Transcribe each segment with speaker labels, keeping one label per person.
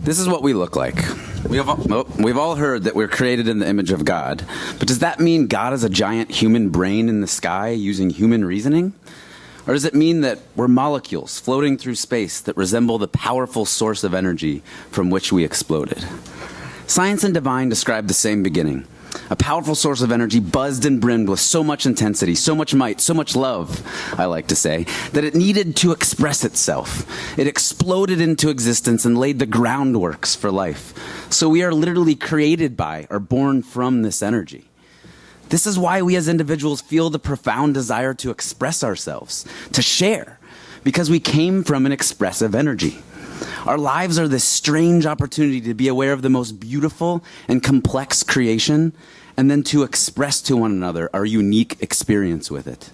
Speaker 1: This is what we look like. We've all heard that we're created in the image of God, but does that mean God is a giant human brain in the sky using human reasoning? Or does it mean that we're molecules floating through space that resemble the powerful source of energy from which we exploded? Science and Divine describe the same beginning. A powerful source of energy buzzed and brimmed with so much intensity, so much might, so much love, I like to say, that it needed to express itself. It exploded into existence and laid the groundworks for life. So we are literally created by or born from this energy. This is why we as individuals feel the profound desire to express ourselves, to share, because we came from an expressive energy. Our lives are this strange opportunity to be aware of the most beautiful and complex creation, and then to express to one another our unique experience with it.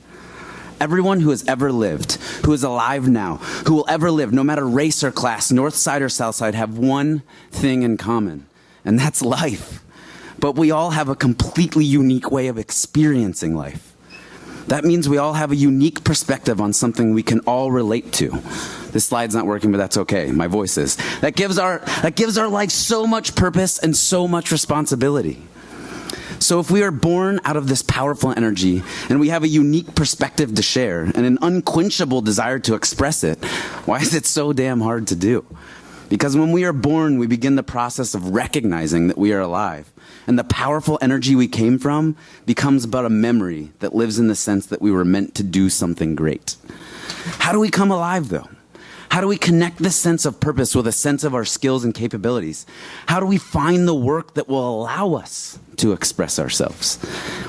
Speaker 1: Everyone who has ever lived, who is alive now, who will ever live, no matter race or class, north side or south side, have one thing in common, and that's life. But we all have a completely unique way of experiencing life. That means we all have a unique perspective on something we can all relate to. This slide's not working, but that's okay. My voice is. That gives our life so much purpose and so much responsibility. So if we are born out of this powerful energy and we have a unique perspective to share and an unquenchable desire to express it, why is it so damn hard to do? Because when we are born, we begin the process of recognizing that we are alive. And the powerful energy we came from becomes but a memory that lives in the sense that we were meant to do something great. How do we come alive, though? How do we connect this sense of purpose with a sense of our skills and capabilities? How do we find the work that will allow us to express ourselves?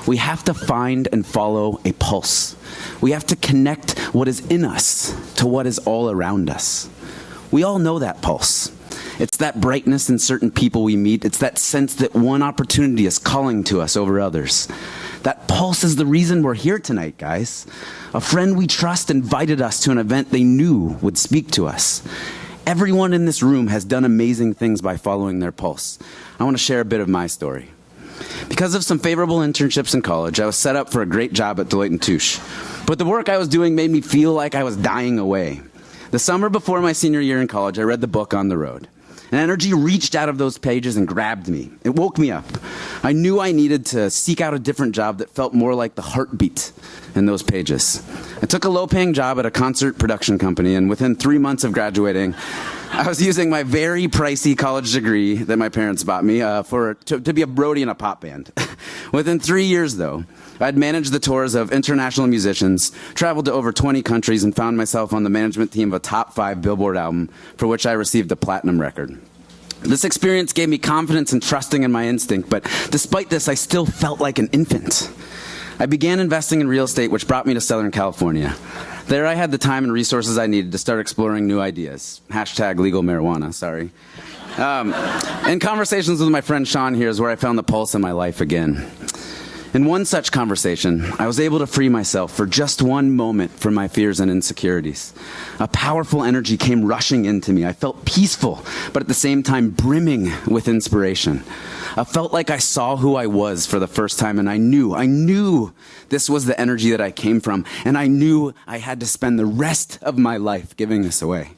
Speaker 1: We have to find and follow a pulse. We have to connect what is in us to what is all around us. We all know that pulse. It's that brightness in certain people we meet. It's that sense that one opportunity is calling to us over others. That pulse is the reason we're here tonight, guys. A friend we trust invited us to an event they knew would speak to us. Everyone in this room has done amazing things by following their pulse. I want to share a bit of my story. Because of some favorable internships in college, I was set up for a great job at Deloitte & Touche. But the work I was doing made me feel like I was dying away. The summer before my senior year in college, I read the book On the Road. An energy reached out of those pages and grabbed me. It woke me up. I knew I needed to seek out a different job that felt more like the heartbeat in those pages. I took a low-paying job at a concert production company, and within 3 months of graduating, I was using my very pricey college degree that my parents bought me to be a roadie in a pop band. Within 3 years, though, I'd managed the tours of international musicians, traveled to over 20 countries, and found myself on the management team of a top 5 Billboard album, for which I received a platinum record. This experience gave me confidence and trusting in my instinct, but despite this, I still felt like an infant. I began investing in real estate, which brought me to Southern California. There I had the time and resources I needed to start exploring new ideas. Hashtag legal marijuana, sorry. In conversations with my friend Sean here is where I found the pulse in my life again. In one such conversation, I was able to free myself for just one moment from my fears and insecurities. A powerful energy came rushing into me. I felt peaceful, but at the same time brimming with inspiration. I felt like I saw who I was for the first time, and I knew this was the energy that I came from, and I knew I had to spend the rest of my life giving this away.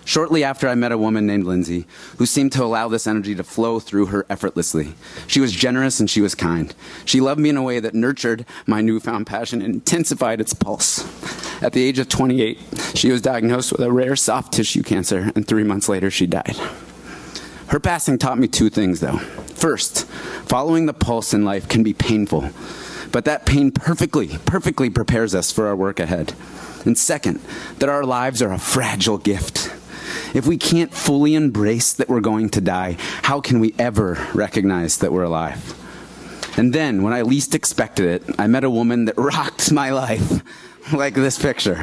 Speaker 1: Shortly after, I met a woman named Lindsay who seemed to allow this energy to flow through her effortlessly. She was generous and she was kind. She loved me in a way that nurtured my newfound passion and intensified its pulse. At the age of 28, she was diagnosed with a rare soft tissue cancer, and 3 months later, she died. Her passing taught me 2 things, though. First, following the pulse in life can be painful, but that pain perfectly prepares us for our work ahead. And second, that our lives are a fragile gift. If we can't fully embrace that we're going to die, how can we ever recognize that we're alive? And then, when I least expected it, I met a woman that rocked my life, like this picture.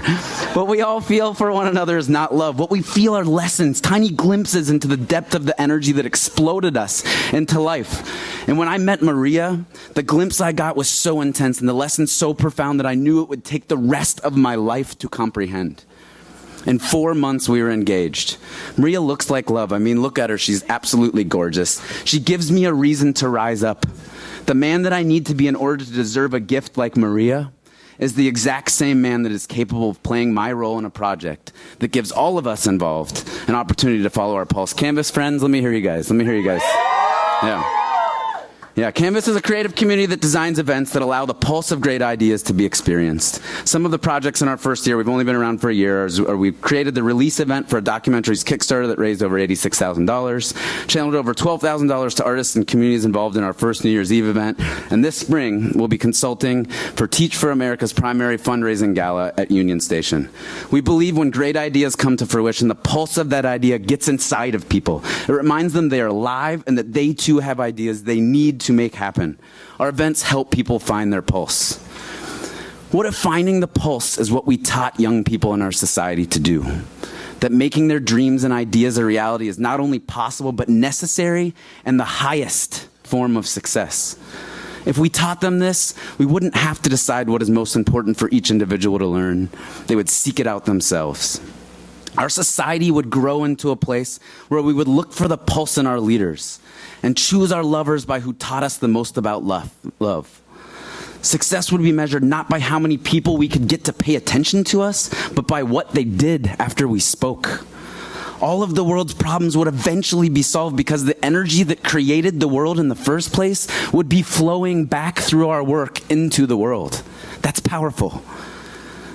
Speaker 1: What we all feel for one another is not love. What we feel are lessons, tiny glimpses into the depth of the energy that exploded us into life. And when I met Maria, the glimpse I got was so intense and the lesson so profound that I knew it would take the rest of my life to comprehend. In 4 months, we were engaged. Maria looks like love. I mean, look at her. She's absolutely gorgeous. She gives me a reason to rise up. The man that I need to be in order to deserve a gift like Maria is the exact same man that is capable of playing my role in a project that gives all of us involved an opportunity to follow our pulse. Canvas friends, let me hear you guys. Yeah. Yeah, Canvas is a creative community that designs events that allow the pulse of great ideas to be experienced. Some of the projects in our first year, we've only been around for a year, are we've created the release event for a documentary's Kickstarter that raised over $86,000, channeled over $12,000 to artists and communities involved in our first New Year's Eve event, and this spring we'll be consulting for Teach for America's primary fundraising gala at Union Station. We believe when great ideas come to fruition, the pulse of that idea gets inside of people. It reminds them they are alive and that they too have ideas they need to make happen. Our events help people find their pulse. What if finding the pulse is what we taught young people in our society to do? That making their dreams and ideas a reality is not only possible, but necessary and the highest form of success. If we taught them this, we wouldn't have to decide what is most important for each individual to learn. They would seek it out themselves. Our society would grow into a place where we would look for the pulse in our leaders and choose our lovers by who taught us the most about love. Success would be measured not by how many people we could get to pay attention to us, but by what they did after we spoke. All of the world's problems would eventually be solved because the energy that created the world in the first place would be flowing back through our work into the world. That's powerful.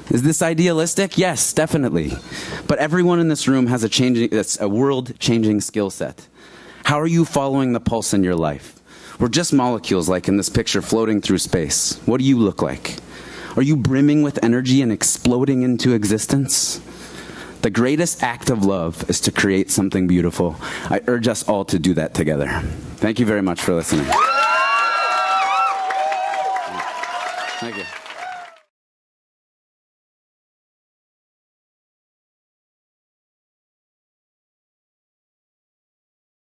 Speaker 1: Is this idealistic? Yes, definitely. But everyone in this room has a world-changing skill set. How are you following the pulse in your life? We're just molecules, like in this picture, floating through space. What do you look like? Are you brimming with energy and exploding into existence? The greatest act of love is to create something beautiful. I urge us all to do that together. Thank you very much for listening.